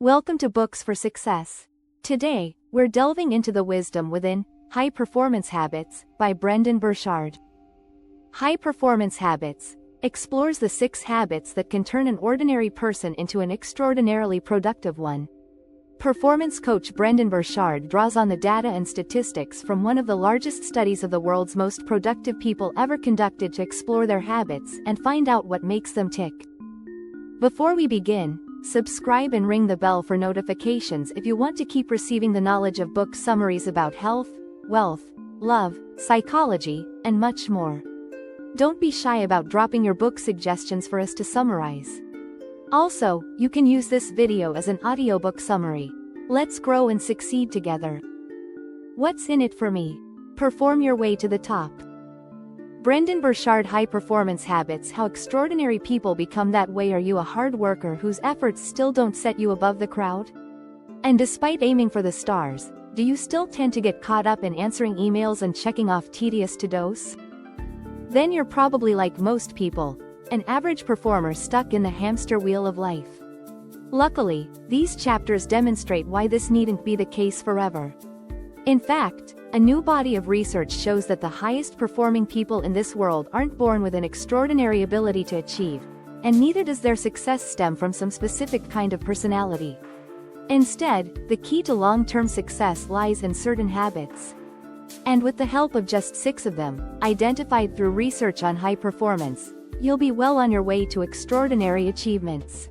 Welcome to Books for Success. Today, we're delving into the wisdom within High Performance Habits by Brendon Burchard. High Performance Habits explores the 6 habits that can turn an ordinary person into an extraordinarily productive one. Performance coach Brendon Burchard draws on the data and statistics from one of the largest studies of the world's most productive people ever conducted to explore their habits and find out what makes them tick. Before we begin, subscribe and ring the bell for notifications if you want to keep receiving the knowledge of book summaries about health, wealth, love, psychology, and much more. Don't be shy about dropping your book suggestions for us to summarize. Also, you can use this video as an audiobook summary. Let's grow and succeed together. What's in it for me? Perform your way to the top. Brendon Burchard. High Performance Habits: How extraordinary people become that way. Are you a hard worker whose efforts still don't set you above the crowd? And despite aiming for the stars, do you still tend to get caught up in answering emails and checking off tedious to-dos? Then you're probably like most people, an average performer stuck in the hamster wheel of life. Luckily, these chapters demonstrate why this needn't be the case forever. In fact, a new body of research shows that the highest performing people in this world aren't born with an extraordinary ability to achieve, and neither does their success stem from some specific kind of personality. Instead, the key to long-term success lies in certain habits. And with the help of just 6 of them, identified through research on high performance, you'll be well on your way to extraordinary achievements.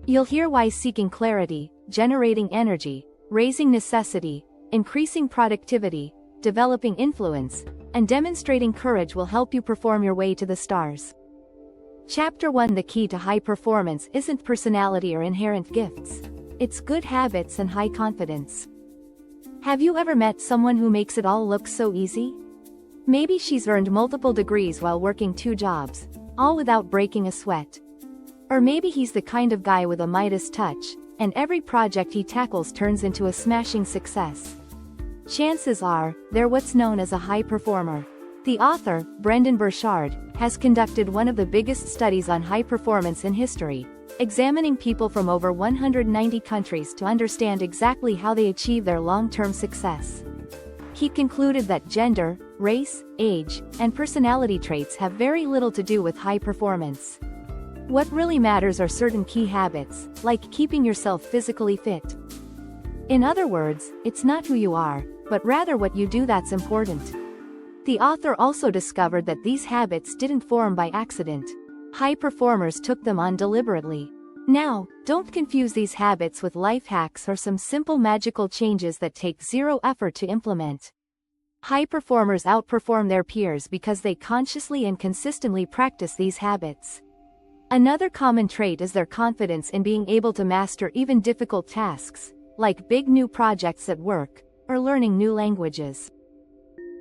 You'll hear why seeking clarity, generating energy, raising necessity, increasing productivity, developing influence, and demonstrating courage will help you perform your way to the stars. Chapter 1: The key to high performance isn't personality or inherent gifts. It's good habits and high confidence. Have you ever met someone who makes it all look so easy? Maybe she's earned multiple degrees while working 2 jobs, all without breaking a sweat. Or maybe he's the kind of guy with a Midas touch, and every project he tackles turns into a smashing success. Chances are, they're what's known as a high performer. The author, Brendon Burchard, has conducted one of the biggest studies on high performance in history, examining people from over 190 countries to understand exactly how they achieve their long-term success. He concluded that gender, race, age, and personality traits have very little to do with high performance. What really matters are certain key habits, like keeping yourself physically fit. In other words, it's not who you are, but rather what you do that's important. The author also discovered that these habits didn't form by accident. High performers took them on deliberately. Now, don't confuse these habits with life hacks or some simple magical changes that take 0 effort to implement. High performers outperform their peers because they consciously and consistently practice these habits. Another common trait is their confidence in being able to master even difficult tasks, like big new projects at work, or learning new languages.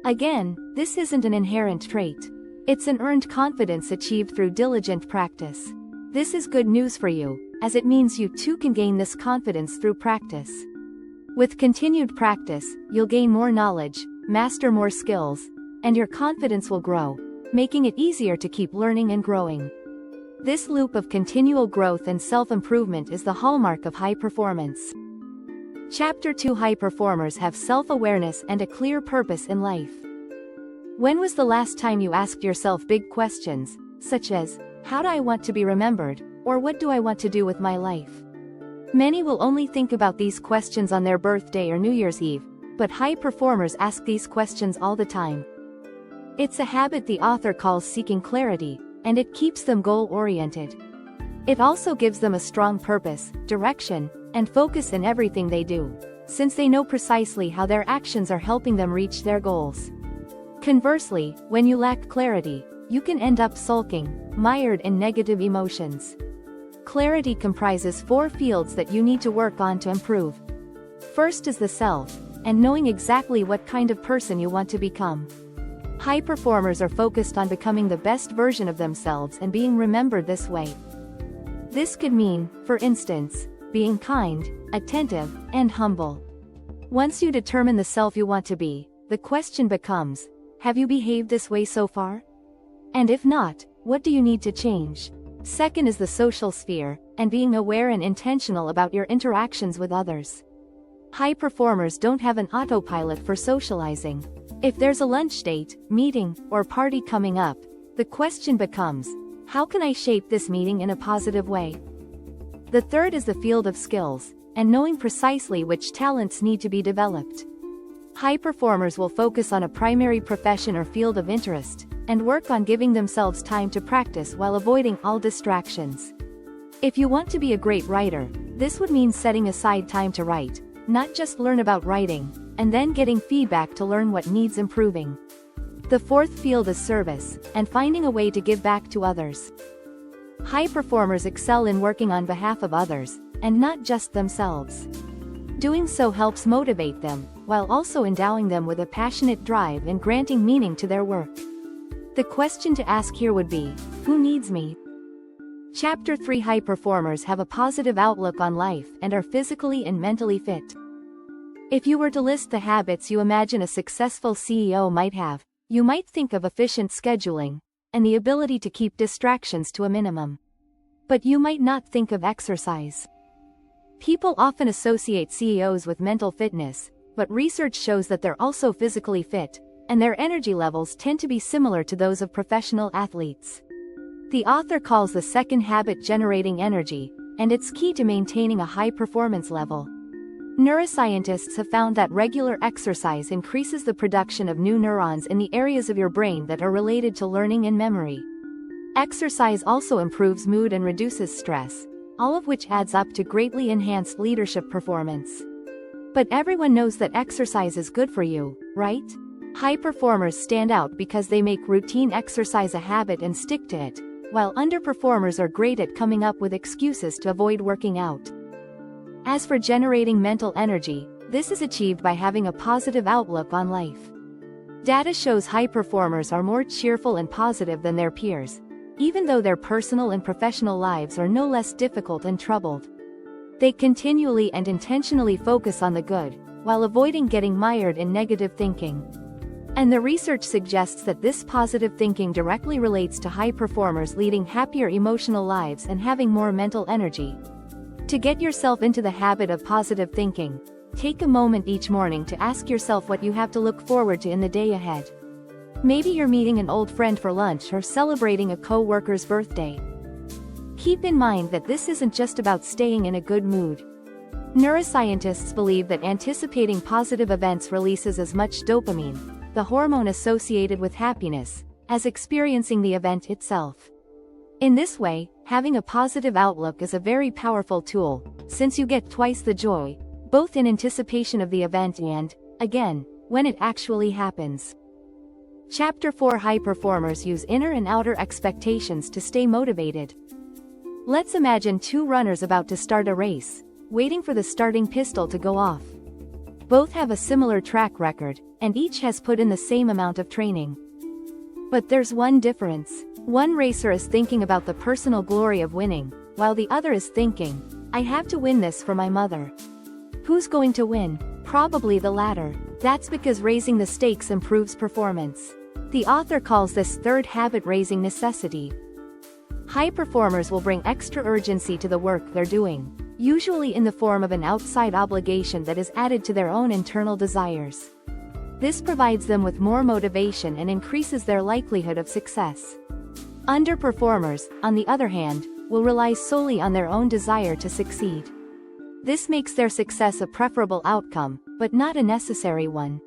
Again, this isn't an inherent trait. It's an earned confidence achieved through diligent practice. This is good news for you, as it means you too can gain this confidence through practice. With continued practice, you'll gain more knowledge, master more skills, and your confidence will grow, making it easier to keep learning and growing. This loop of continual growth and self-improvement is the hallmark of high performance. Chapter 2: High performers have self-awareness and a clear purpose in life. When was the last time you asked yourself big questions, such as, how do I want to be remembered, or what do I want to do with my life? Many will only think about these questions on their birthday or New Year's Eve, but high performers ask these questions all the time. It's a habit the author calls seeking clarity, and it keeps them goal-oriented. It also gives them a strong purpose, direction, and focus in everything they do, since they know precisely how their actions are helping them reach their goals. Conversely, when you lack clarity, you can end up sulking, mired in negative emotions. Clarity comprises 4 fields that you need to work on to improve. First is the self, and knowing exactly what kind of person you want to become. High performers are focused on becoming the best version of themselves and being remembered this way. This could mean, for instance, being kind, attentive, and humble. Once you determine the self you want to be, the question becomes, have you behaved this way so far? And if not, what do you need to change? Second is the social sphere, and being aware and intentional about your interactions with others. High performers don't have an autopilot for socializing. If there's a lunch date, meeting, or party coming up, the question becomes, how can I shape this meeting in a positive way? The third is the field of skills, and knowing precisely which talents need to be developed. High performers will focus on a primary profession or field of interest, and work on giving themselves time to practice while avoiding all distractions. If you want to be a great writer, this would mean setting aside time to write, not just learn about writing, and then getting feedback to learn what needs improving. The fourth field is service, and finding a way to give back to others. High performers excel in working on behalf of others, and not just themselves. Doing so helps motivate them, while also endowing them with a passionate drive and granting meaning to their work. The question to ask here would be, who needs me? Chapter 3. High performers have a positive outlook on life and are physically and mentally fit. If you were to list the habits you imagine a successful CEO might have, you might think of efficient scheduling, and the ability to keep distractions to a minimum. But you might not think of exercise. People often associate CEOs with mental fitness, but research shows that they're also physically fit, and their energy levels tend to be similar to those of professional athletes. The author calls the second habit generating energy, and it's key to maintaining a high performance level. Neuroscientists have found that regular exercise increases the production of new neurons in the areas of your brain that are related to learning and memory. Exercise also improves mood and reduces stress, all of which adds up to greatly enhanced leadership performance. But everyone knows that exercise is good for you, right? High performers stand out because they make routine exercise a habit and stick to it, while underperformers are great at coming up with excuses to avoid working out. As for generating mental energy, this is achieved by having a positive outlook on life. Data shows high performers are more cheerful and positive than their peers, even though their personal and professional lives are no less difficult and troubled. They continually and intentionally focus on the good, while avoiding getting mired in negative thinking. And the research suggests that this positive thinking directly relates to high performers leading happier emotional lives and having more mental energy. To get yourself into the habit of positive thinking, take a moment each morning to ask yourself what you have to look forward to in the day ahead. Maybe you're meeting an old friend for lunch or celebrating a co-worker's birthday. Keep in mind that this isn't just about staying in a good mood. Neuroscientists believe that anticipating positive events releases as much dopamine, the hormone associated with happiness, as experiencing the event itself. In this way, having a positive outlook is a very powerful tool, since you get twice the joy, both in anticipation of the event and, again, when it actually happens. Chapter 4. High performers use inner and outer expectations to stay motivated. Let's imagine two runners about to start a race, waiting for the starting pistol to go off. Both have a similar track record, and each has put in the same amount of training. But there's one difference. One racer is thinking about the personal glory of winning, while the other is thinking, I have to win this for my mother. Who's going to win? Probably the latter. That's because raising the stakes improves performance. The author calls this third habit raising necessity. High performers will bring extra urgency to the work they're doing, usually in the form of an outside obligation that is added to their own internal desires. This provides them with more motivation and increases their likelihood of success. Underperformers, on the other hand, will rely solely on their own desire to succeed. This makes their success a preferable outcome, but not a necessary one.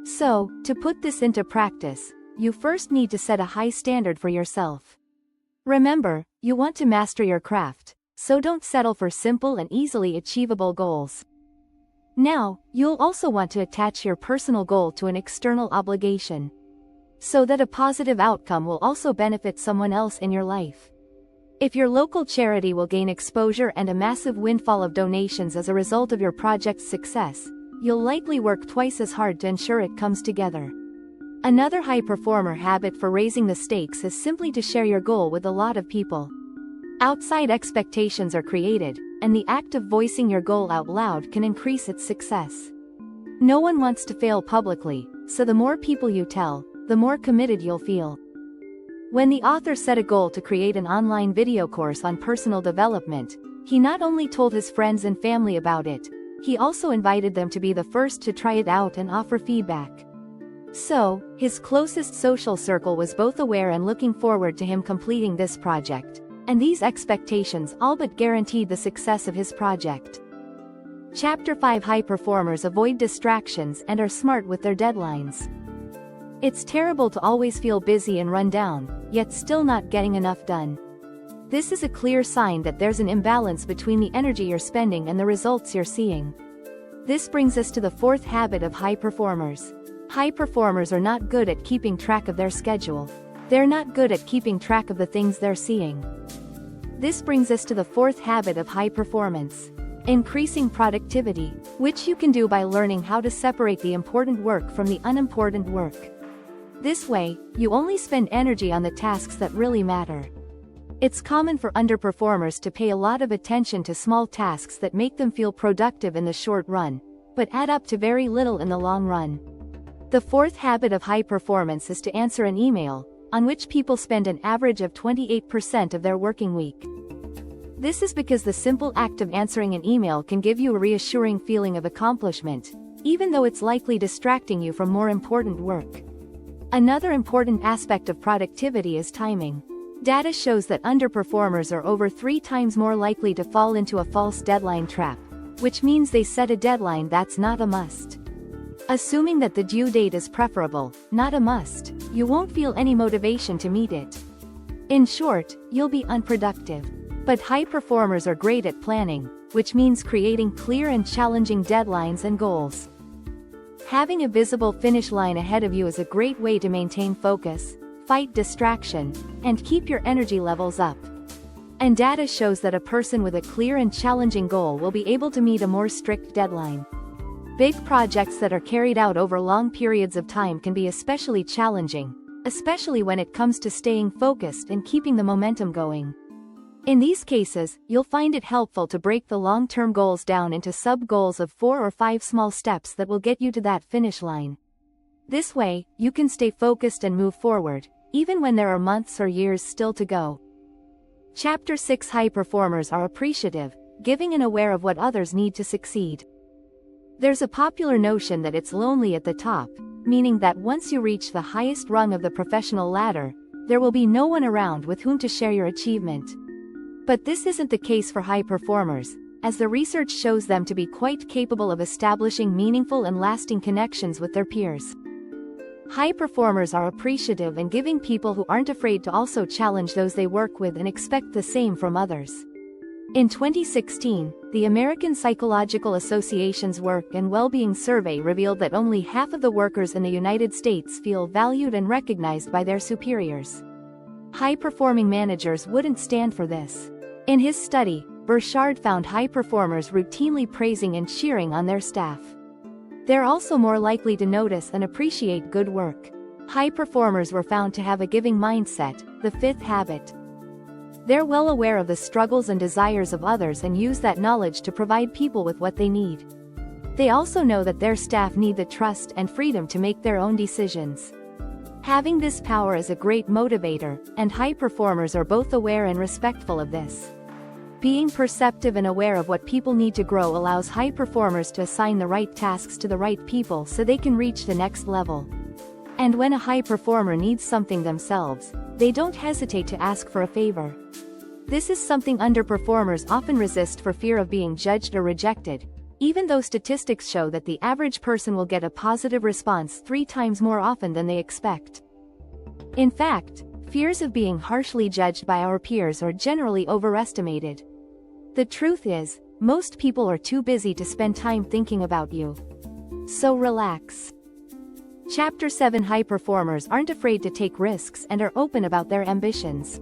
So, to put this into practice, you first need to set a high standard for yourself. Remember, you want to master your craft, so don't settle for simple and easily achievable goals. Now, you'll also want to attach your personal goal to an external obligation, so that a positive outcome will also benefit someone else in your life. If your local charity will gain exposure and a massive windfall of donations as a result of your project's success, you'll likely work twice as hard to ensure it comes together. Another high performer habit for raising the stakes is simply to share your goal with a lot of people. Outside expectations are created, and the act of voicing your goal out loud can increase its success. No one wants to fail publicly, so the more people you tell, the more committed you'll feel. When the author set a goal to create an online video course on personal development, he not only told his friends and family about it, he also invited them to be the first to try it out and offer feedback. So, his closest social circle was both aware and looking forward to him completing this project, and these expectations all but guaranteed the success of his project. Chapter 5: High performers avoid distractions and are smart with their deadlines. It's terrible to always feel busy and run down, yet still not getting enough done. This is a clear sign that there's an imbalance between the energy you're spending and the results you're seeing. This brings us to the fourth habit of high performers. High performers are not good at keeping track of their schedule. They're not good at keeping track of the things they're seeing. This brings us to the fourth habit of high performance: increasing productivity, which you can do by learning how to separate the important work from the unimportant work. This way, you only spend energy on the tasks that really matter. It's common for underperformers to pay a lot of attention to small tasks that make them feel productive in the short run, but add up to very little in the long run. The fourth habit of high performance is to answer an email, on which people spend an average of 28% of their working week. This is because the simple act of answering an email can give you a reassuring feeling of accomplishment, even though it's likely distracting you from more important work. Another important aspect of productivity is timing. Data shows that underperformers are over 3 times more likely to fall into a false deadline trap, which means they set a deadline that's not a must. Assuming that the due date is preferable, not a must, you won't feel any motivation to meet it. In short, you'll be unproductive. But high performers are great at planning, which means creating clear and challenging deadlines and goals. Having a visible finish line ahead of you is a great way to maintain focus, fight distraction, and keep your energy levels up. And data shows that a person with a clear and challenging goal will be able to meet a more strict deadline. Big projects that are carried out over long periods of time can be especially challenging, especially when it comes to staying focused and keeping the momentum going. In these cases, you'll find it helpful to break the long-term goals down into sub-goals of 4 or 5 small steps that will get you to that finish line. This way, you can stay focused and move forward, even when there are months or years still to go. Chapter 6: High performers are appreciative, giving and aware of what others need to succeed. There's a popular notion that it's lonely at the top, meaning that once you reach the highest rung of the professional ladder, there will be no one around with whom to share your achievement. But this isn't the case for high performers, as the research shows them to be quite capable of establishing meaningful and lasting connections with their peers. High performers are appreciative and giving people who aren't afraid to also challenge those they work with and expect the same from others. In 2016, the American Psychological Association's Work and Well-Being Survey revealed that only half of the workers in the United States feel valued and recognized by their superiors. High-performing managers wouldn't stand for this. In his study, Burchard found high performers routinely praising and cheering on their staff. They're also more likely to notice and appreciate good work. High performers were found to have a giving mindset, the fifth habit. They're well aware of the struggles and desires of others and use that knowledge to provide people with what they need. They also know that their staff need the trust and freedom to make their own decisions. Having this power is a great motivator, and high performers are both aware and respectful of this. Being perceptive and aware of what people need to grow allows high performers to assign the right tasks to the right people so they can reach the next level. And when a high performer needs something themselves, they don't hesitate to ask for a favor. This is something underperformers often resist for fear of being judged or rejected, even though statistics show that the average person will get a positive response 3 times more often than they expect. In fact, fears of being harshly judged by our peers are generally overestimated. The truth is, most people are too busy to spend time thinking about you. So relax. Chapter 7: High performers aren't afraid to take risks and are open about their ambitions.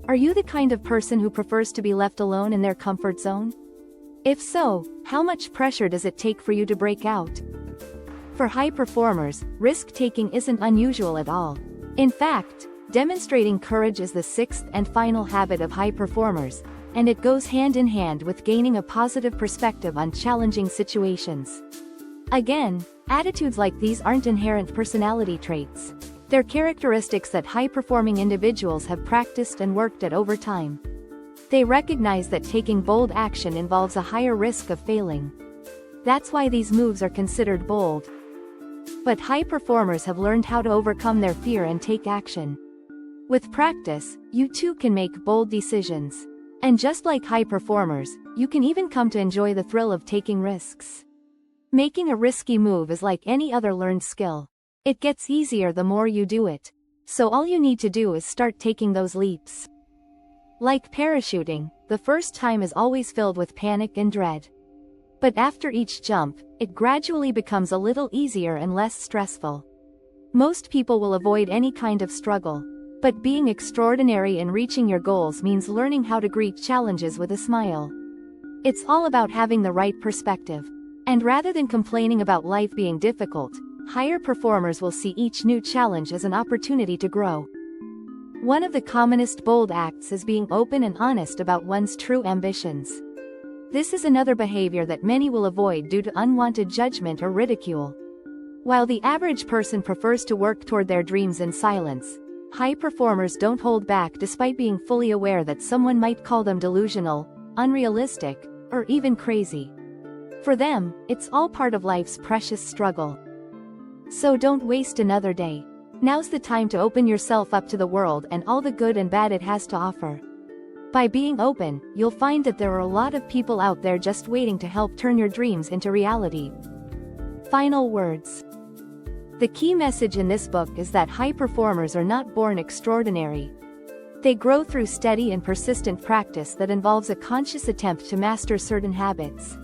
Are you the kind of person who prefers to be left alone in their comfort zone? If so, how much pressure does it take for you to break out? For high performers, risk-taking isn't unusual at all. In fact, demonstrating courage is the 6th and final habit of high performers, and it goes hand in hand with gaining a positive perspective on challenging situations. Again, attitudes like these aren't inherent personality traits. They're characteristics that high-performing individuals have practiced and worked at over time. They recognize that taking bold action involves a higher risk of failing. That's why these moves are considered bold. But high performers have learned how to overcome their fear and take action. With practice, you too can make bold decisions. And just like high performers, you can even come to enjoy the thrill of taking risks. Making a risky move is like any other learned skill. It gets easier the more you do it. So all you need to do is start taking those leaps. Like parachuting, the first time is always filled with panic and dread. But after each jump, it gradually becomes a little easier and less stressful. Most people will avoid any kind of struggle. But being extraordinary and reaching your goals means learning how to greet challenges with a smile. It's all about having the right perspective. And rather than complaining about life being difficult, higher performers will see each new challenge as an opportunity to grow. One of the commonest bold acts is being open and honest about one's true ambitions. This is another behavior that many will avoid due to unwanted judgment or ridicule. While the average person prefers to work toward their dreams in silence, high performers don't hold back despite being fully aware that someone might call them delusional, unrealistic, or even crazy. For them, it's all part of life's precious struggle. So don't waste another day. Now's the time to open yourself up to the world and all the good and bad it has to offer. By being open, you'll find that there are a lot of people out there just waiting to help turn your dreams into reality. Final words. The key message in this book is that high performers are not born extraordinary. They grow through steady and persistent practice that involves a conscious attempt to master certain habits.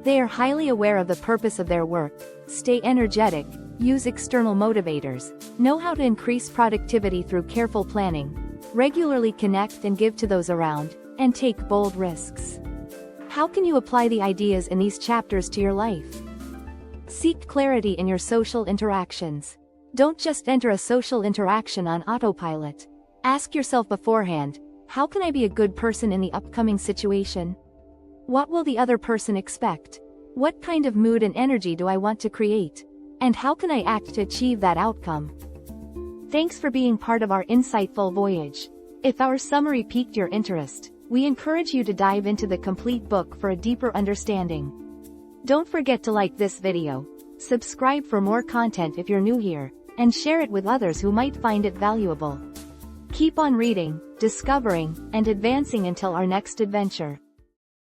They are highly aware of the purpose of their work, stay energetic, use external motivators, know how to increase productivity through careful planning, regularly connect and give to those around, and take bold risks. How can you apply the ideas in these chapters to your life? Seek clarity in your social interactions. Don't just enter a social interaction on autopilot. Ask yourself beforehand, how can I be a good person in the upcoming situation? What will the other person expect? What kind of mood and energy do I want to create? And how can I act to achieve that outcome? Thanks for being part of our insightful voyage. If our summary piqued your interest, we encourage you to dive into the complete book for a deeper understanding. Don't forget to like this video, subscribe for more content if you're new here, and share it with others who might find it valuable. Keep on reading, discovering, and advancing until our next adventure.